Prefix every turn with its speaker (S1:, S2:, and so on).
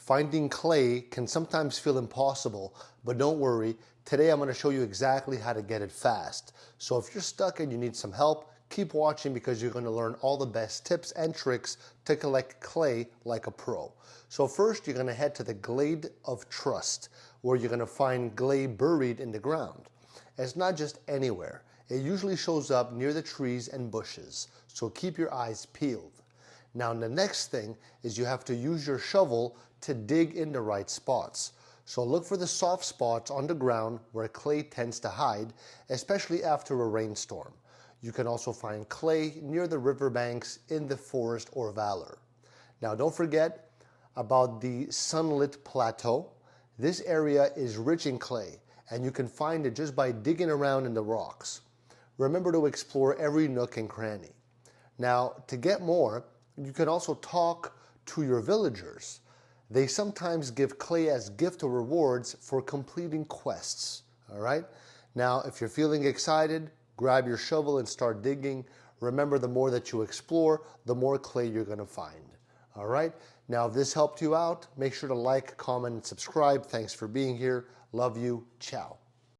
S1: Finding clay can sometimes feel impossible, but don't worry. Today I'm going to show you exactly how to get it fast. So if you're stuck and you need some help, keep watching because you're going to learn all the best tips and tricks to collect clay like a pro. So first you're going to head to the Glade of Trust, where you're going to find clay buried in the ground. It's not just anywhere. It usually shows up near the trees and bushes, so keep your eyes peeled. Now the next thing is you have to use your shovel to dig in the right spots. So look for the soft spots on the ground where clay tends to hide, especially after a rainstorm. You can also find clay near the riverbanks in the Forest or Valor. Now don't forget about the sunlit plateau. This area is rich in clay, and you can find it just by digging around in the rocks. Remember to explore every nook and cranny. Now, to get more, you can also talk to your villagers. They sometimes give clay as gift or rewards for completing quests, all right? Now, if you're feeling excited, grab your shovel and start digging. Remember, the more that you explore, the more clay you're gonna find, all right? Now, if this helped you out, make sure to like, comment, and subscribe. Thanks for being here. Love you. Ciao.